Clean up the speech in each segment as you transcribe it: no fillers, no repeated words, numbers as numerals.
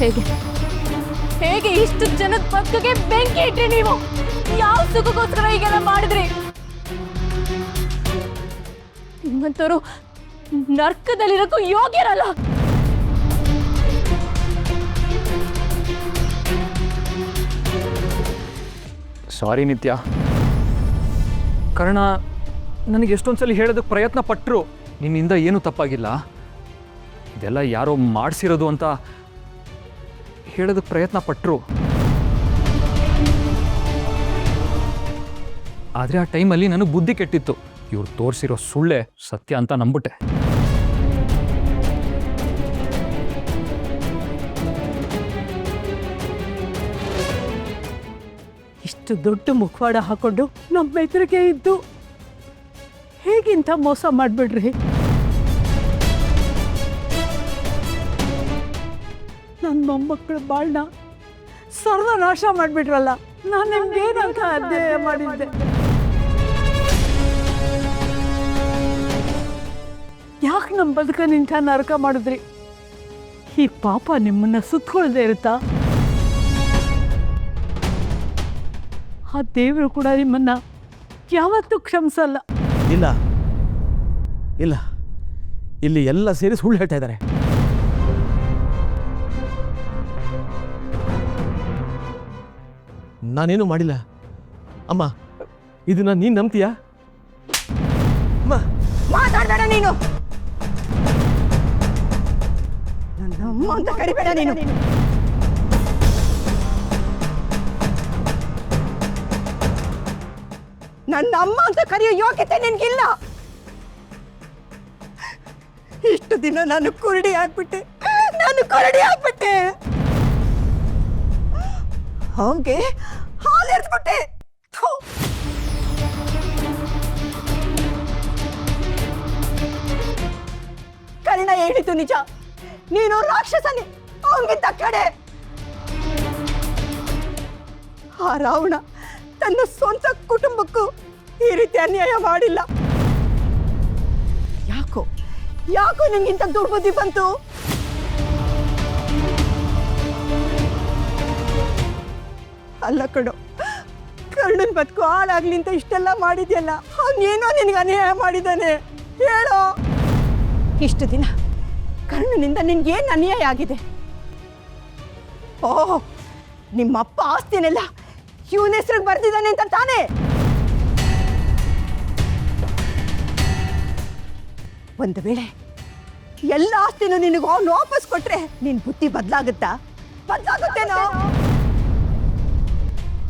ಹೇಗೆ ಹೇಗೆ ಇಷ್ಟು ಜನದ ಬದುಕಿಗೆ ಬೆಂಕಿ ಇಟ್ರಿ ನೀವು? ಯಾವ ಸುಖಕ್ಕೋಸ್ಕರ ಹೀಗೆಲ್ಲ ಮಾಡಿದ್ರಿ? ನಿಮ್ಮಂತವರು ನರ್ಕದಲ್ಲಿರೋಕ್ಕೂ ಯೋಗ್ಯರಲ್ಲ. ಸಾರಿ ನಿತ್ಯ. ಕರ್ಣ ನನಗೆ ಎಷ್ಟೊಂದ್ಸಲಿ ಹೇಳೋದಕ್ಕೆ ಪ್ರಯತ್ನ ಪಟ್ಟರು, ನಿನ್ನಿಂದ ಏನೂ ತಪ್ಪಾಗಿಲ್ಲ, ಇದೆಲ್ಲ ಯಾರೋ ಮಾಡಿಸಿರೋದು ಅಂತ ಹೇಳೋದಕ್ಕೆ ಪ್ರಯತ್ನ ಪಟ್ಟರು. ಆದರೆ ಆ ಟೈಮಲ್ಲಿ ನನಗೆ ಬುದ್ಧಿ ಕೆಟ್ಟಿತ್ತು. ಇವ್ರು ತೋರಿಸಿರೋ ಸುಳ್ಳೆ ಸತ್ಯ ಅಂತ ನಂಬಿಟ್ಟೆ. ಇಷ್ಟು ದೊಡ್ಡ ಮುಖವಾಡ ಹಾಕೊಂಡು ನಮ್ಮ ಎದುರಿಗೆ ಇದ್ದು ಹೇಗಿಂತ ಮೋಸ ಮಾಡಿಬಿಡ್ರಿ. ನನ್ನ ಮೊಮ್ಮಕ್ಕಳು ಬಾಳ್ನ ಸರ್ವನಾಶ ಮಾಡಿಬಿಟ್ರಲ್ಲ. ನಾನು ನಿಮ್ಗೇನಂತ ಅಧ್ಯಯ ಮಾಡಿದ್ದೆ? ಯಾಕೆ ನಮ್ಮ ಬದುಕ ನಿಂತ ನರಕ ಮಾಡಿದ್ರಿ? ಈ ಪಾಪ ನಿಮ್ಮನ್ನ ಸುತ್ತಕೊಳ್ದೆ ಇರುತ್ತಾ? ಆ ದೇವರು ಕೂಡ ನಿಮ್ಮನ್ನ ಯಾವತ್ತೂ ಕ್ಷಮಿಸಲ್ಲ. ಇಲ್ಲ ಇಲ್ಲ, ಇಲ್ಲಿ ಎಲ್ಲ ಸೇರಿ ಸುಳ್ಳು ಹೇಳ್ತಾ ಇದ್ದಾರೆ. ನಾನೇನು ಮಾಡಿಲ್ಲ ಅಮ್ಮ. ಇದನ್ನ ನೀನು ನಂಬ್ತೀಯಾ? ಮಾತಾಡಬೇಡ ನೀನು. ನನ್ನ ಅಮ್ಮ ಅಂತ ಕರಿಬೇಡ ನೀನು. ನನ್ನ ಅಮ್ಮ ಅಂತ ಕರೆಯೋ ಯೋಗ್ಯತೆ ನಿನ್ಗಿಲ್ಲ. ಇಷ್ಟು ದಿನ ನಾನು ಕುರುಡಿ ಆಗ್ಬಿಟ್ಟೆ. ಹಾಗೆ ಹಾಲು ಎರ್ದ್ಬಿಟ್ಟೆ. ಕರ್ಣ ಹೇಳಿದ್ದು ನಿಜ. ನೀನು ರಾಕ್ಷಸನೇ, ಅವನಿಗಿಂತ ಕಡೆ. ಆ ರಾವಣ ತನ್ನ ಸ್ವಂತ ಕುಟುಂಬಕ್ಕೂ ಈ ರೀತಿ ಅನ್ಯಾಯ ಮಾಡಿಲ್ಲ. ಯಾಕೋ ನಿಂಗಿಂತ ದುರ್ಬುದ್ಧಿ ಬಂತು? ಅಲ್ಲ ಕಣೋ, ಕರ್ಣನ್ ಬದುಕು ಹಾಳಾಗ್ಲಿ ಅಂತ ಇಷ್ಟೆಲ್ಲ ಮಾಡಿದ್ಯಲ್ಲ, ಅವನೇನೋ ನಿನಗೆ ಅನ್ಯಾಯ ಮಾಡಿದ್ದಾನೆ ಹೇಳೋ. ಇಷ್ಟು ದಿನ ಕರ್ಣನಿಂದ ನಿನ್ಗೇನು ಅನ್ಯಾಯ ಆಗಿದೆ? ಓಹ್, ನಿಮ್ಮಪ್ಪ ಆಸ್ತಿನೆಲ್ಲ ಇವನ ಹೆಸರಿಗೆ ಬರ್ದಿದ್ದಾನೆ ಅಂತ ತಾನೇ? ಒಂದು ವೇಳೆ ಎಲ್ಲ ಆಸ್ತಿನೂ ನಿನಗೆ ಅವನು ವಾಪಸ್ ಕೊಟ್ರೆ ನಿನ್ ಬುದ್ಧಿ ಬದಲಾಗುತ್ತೇನೋ?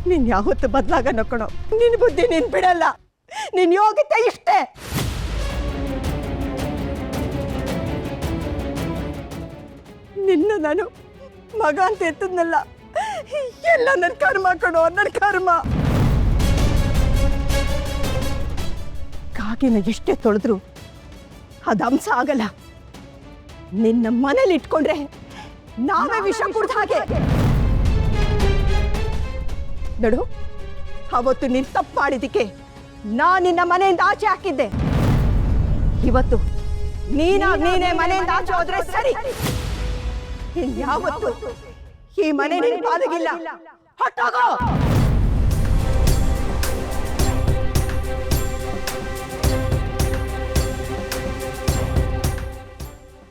ನೀನ್ ಯಾವತ್ತು ಬದಲಾಗನೋ ಕಣೋ. ನಿನ್ ಬುದ್ಧಿ ನೀನ್ ಬಿಡಲ್ಲ. ನಿನ್ ಯೋಗ್ಯತೆ ಇಷ್ಟೇ. ನಿನ್ನ ನಾನು ಮಗ ಅಂತ ಎತ್ತದ್ನಲ್ಲ, ಎಲ್ಲ ನನ್ನ ಕರ್ಮ ಕಣೋ, ನನ್ನ ಕರ್ಮ. ಕಾಗಿನ ಎಷ್ಟೇ ತೊಳೆದ್ರು ಅದು ಅಂಶ ಆಗಲ್ಲ. ನಿನ್ನ ಮನೇಲಿ ಇಟ್ಕೊಂಡ್ರೆ ನಾವೇ ವಿಷ ಕುಡ್ದ ಹಾಗೆ. ನೋಡು, ಅವತ್ತು ನೀನು ತಪ್ಪು ಮಾಡಿದ್ದಕ್ಕೆ ನಾನು ನಿನ್ನ ಮನೆಯಿಂದ ಆಚೆ ಹಾಕಿದ್ದೆ. ಇವತ್ತು ನೀನೇ ಮನೆಯಿಂದ ಆಚೆ ಹೋದ್ರೆ ಸರಿ. ಇನ್ಯಾವತ್ತು ಈ ಮನೆ ನಿನ್ನ ಪಾಲಿಗಿಲ್ಲ. ಹೊಟ್ಟೋಗೋ.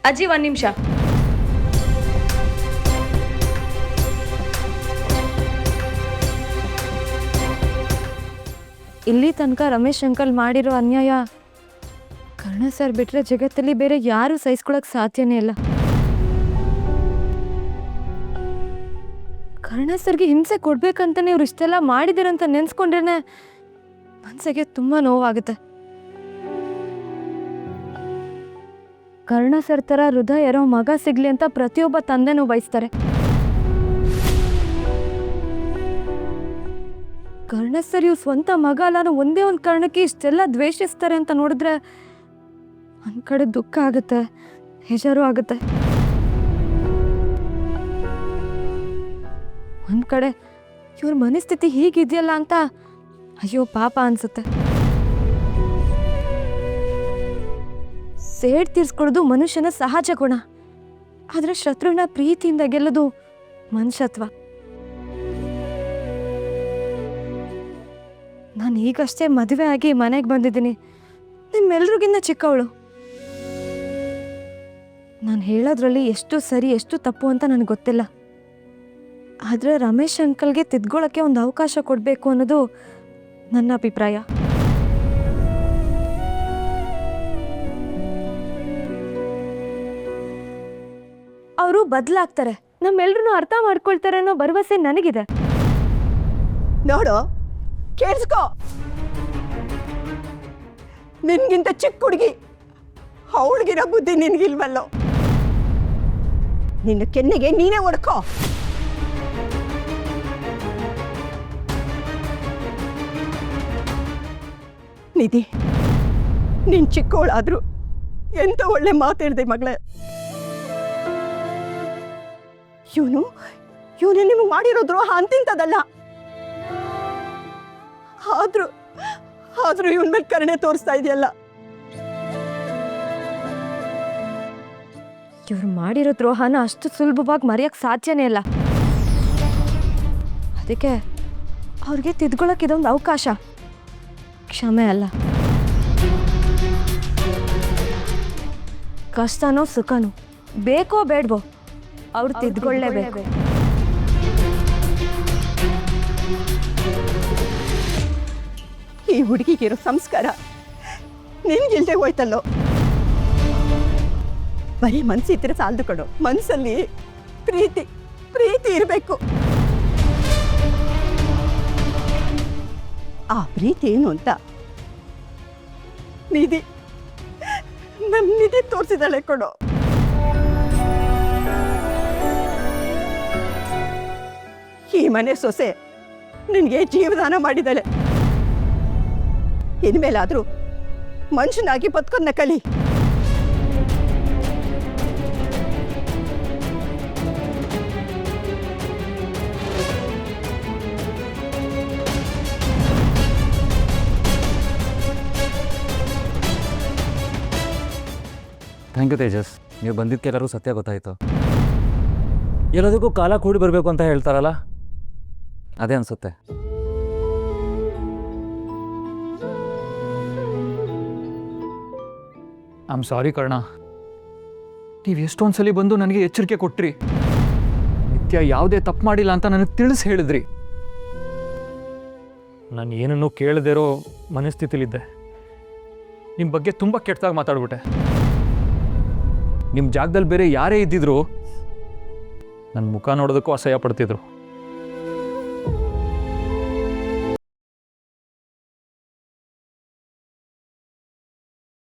ಅಜ್ಜಿ, ಒಂದು ನಿಮಿಷ. ಇಲ್ಲಿ ತನಕ ರಮೇಶ್ ಅಂಕಲ್ ಮಾಡಿರೋ ಅನ್ಯಾಯ ಕರ್ಣ ಸರ್ ಬಿಟ್ರೆ ಜಗತ್ತಲ್ಲಿ ಬೇರೆ ಯಾರು ಸಹಿಸ್ಕೊಳಕ್ ಸಾಧ್ಯನೇ ಇಲ್ಲ. ಕರ್ಣ ಸರ್ಗೆ ಹಿಂಸೆ ಕೊಡ್ಬೇಕಂತಾನೆ ಇವ್ರು ಇಷ್ಟೆಲ್ಲ ಮಾಡಿದಾರಂತ ನೆನ್ಸ್ಕೊಂಡ್ರೇನೆ ಮನ್ಸಿಗೆ ತುಂಬಾ ನೋವಾಗುತ್ತೆ. ಕರ್ಣ ಸರ್ ತರ ಹೃದಯ ಇರೋ ಮಗ ಸಿಗ್ಲಿ ಅಂತ ಪ್ರತಿಯೊಬ್ಬ ತಂದೆನೂ ಬಯಸ್ತಾರೆ. ಕರ್ಣ ಸರ್ ಇವ್ ಸ್ವಂತ ಮಗ ಅಲ್ಲ, ಒಂದೇ ಒಂದು ಕಾರಣಕ್ಕೆ ಇಷ್ಟೆಲ್ಲ ದ್ವೇಷಿಸ್ತಾರೆ ಅಂತ ನೋಡಿದ್ರೆ ಒಂದ್ ಕಡೆ ದುಃಖ ಆಗುತ್ತೆ, ಬೇಜಾರು ಆಗುತ್ತೆ. ಒಂದ್ ಕಡೆ ಇವ್ರ ಮನಸ್ಥಿತಿ ಹೀಗಿದೆಯಲ್ಲ ಅಂತ ಅಯ್ಯೋ ಪಾಪ ಅನ್ಸುತ್ತೆ. ಸೇಡ್ ತೀರ್ಸ್ಕೊಳ್ಳೋದು ಮನುಷ್ಯನ ಸಹಜ ಗುಣ. ಆದ್ರೆ ಶತ್ರುನ ಪ್ರೀತಿಯಿಂದ ಗೆಲ್ಲೋದು ಮನುಷ್ಯತ್ವ. ನಾನು ಈಗಷ್ಟೇ ಮದುವೆ ಆಗಿ ಮನೆಗೆ ಬಂದಿದ್ದೀನಿ. ನಿಮ್ಮೆಲ್ರಿಗಿನ್ನ ಚಿಕ್ಕವಳು. ನಾನು ಹೇಳೋದ್ರಲ್ಲಿ ಎಷ್ಟು ಸರಿ ಎಷ್ಟು ತಪ್ಪು ಅಂತ ನನಗೆ ಗೊತ್ತಿಲ್ಲ. ಆದರೆ ರಮೇಶ್ ಅಂಕಲ್ಗೆ ತಿದ್ಕೊಳ್ಳೋಕ್ಕೆ ಒಂದು ಅವಕಾಶ ಕೊಡಬೇಕು ಅನ್ನೋದು ನನ್ನ ಅಭಿಪ್ರಾಯ. ಅವರು ಬದಲಾಗ್ತಾರೆ, ನಮ್ಮೆಲ್ರೂ ಅರ್ಥ ಮಾಡ್ಕೊಳ್ತಾರೆ ಅನ್ನೋ ಭರವಸೆ ನನಗಿದೆ. ನೋಡು, ಕೇಳಿಸ್ಕೋ. ನಿನ್ಗಿಂತ ಚಿಕ್ಕ ಹುಡುಗಿ, ಅವಳಿಗಿರೋ ಬುದ್ಧಿ ನಿನ್ಗಿಲ್ವಲ್ಲೋ. ನಿನ್ನ ಕೆನ್ನೆಗೆ ನೀನೇ ಹೊಡ್ಕೋ. ನಿಧಿ, ನೀನ್ ಚಿಕ್ಕವಳಾದ್ರು ಎಂತ ಒಳ್ಳೆ ಮಾತಾಡಿದೆ ಮಗಳೇ. ಇವನು ನಿಮಗೆ ಮಾಡಿರೋ ದ್ರೋಹ ಅಂತಿಂತದಲ್ಲ. ಆದ್ರೂ ಇವನ್ ಮೇಲೆ ಕರುಣೆ ತೋರಿಸ್ತಾ ಇದೆಯಲ್ಲ. ಇವ್ರು ಮಾಡಿರೋ ದ್ರೋಹನ ಅಷ್ಟು ಸುಲಭವಾಗಿ ಮರೆಯೋಕ್ಕೆ ಸಾಧ್ಯನೇ ಇಲ್ಲ. ಅದಕ್ಕೆ ಅವ್ರಿಗೆ ತಿದ್ಕೊಳ್ಳೋಕೆ ಇದೊಂದು ಅವಕಾಶ, ಕ್ಷಮೆ ಅಲ್ಲ. ಕಷ್ಟನೋ ಸುಖನೋ, ಬೇಕೋ ಬೇಡವೋ, ಅವ್ರು ತಿದ್ಕೊಳ್ಳೇಬೇಕು. ಈ ಹುಡುಗಿಗಿರೋ ಸಂಸ್ಕಾರ ನಿನ್ಗಿಲ್ದೆ ಹೋಯ್ತಲ್ಲೋ. ಬರೀ ಮನ್ಸಿದ್ರೆ ಸಾಲದು ಕಣೋ, ಮನ್ಸಲ್ಲಿ ಪ್ರೀತಿ ಇರಬೇಕು. ಆ ಪ್ರೀತಿ ಏನು ಅಂತ ನಿಧಿ ತೋರಿಸಿದಾಳೆ ಕೊಡೋ. ಈ ಮನೆ ಸೊಸೆ ನಿನಗೆ ಜೀವದಾನ ಮಾಡಿದಾಳೆ. ಇನ್ಮೇಲಾದ್ರೂ ಮನುಷ್ಯನಾಗಿ ಬದುಕೋದನ್ನ ಕಲಿ. ಥ್ಯಾಂಕ್ ಯು ತೇಜಸ್, ನೀವು ಬಂದಿದ್ದಕ್ಕೆ ಎಲ್ಲರೂ ಸತ್ಯ ಗೊತ್ತಾಯಿತು. ಎಲ್ಲದಕ್ಕೂ ಕಾಲ ಕೂಡಿ ಬರಬೇಕು ಅಂತ ಹೇಳ್ತಾರಲ್ಲ, ಅದೇ ಅನಿಸುತ್ತೆ. I am sorry Karna. ನೀವು ಎಷ್ಟೊಂದು ಸಲ ಬಂದು ನನಗೆ ಎಚ್ಚರಿಕೆ ಕೊಟ್ರಿ. ನಿತ್ಯ ಯಾವುದೇ ತಪ್ಪು ಮಾಡಿಲ್ಲ ಅಂತ ನನಗೆ ತಿಳಿಸಿ ಹೇಳಿದ್ರಿ. ನಾನು ಏನನ್ನೂ ಕೇಳದಿರೋ ಮನಸ್ಥಿತಿಲಿದ್ದೆ. ನಿಮ್ಮ ಬಗ್ಗೆ ತುಂಬ ಕೆಟ್ಟದಾಗಿ ಮಾತಾಡ್ಬಿಟ್ಟೆ. ನಿಮ್ಮ ಜಾಗದಲ್ಲಿ ಬೇರೆ ಯಾರೇ ಇದ್ದಿದ್ರು ನನ್ನ ಮುಖ ನೋಡೋದಕ್ಕೂ ಅಸಹ್ಯ ಪಡ್ತಿದ್ರು.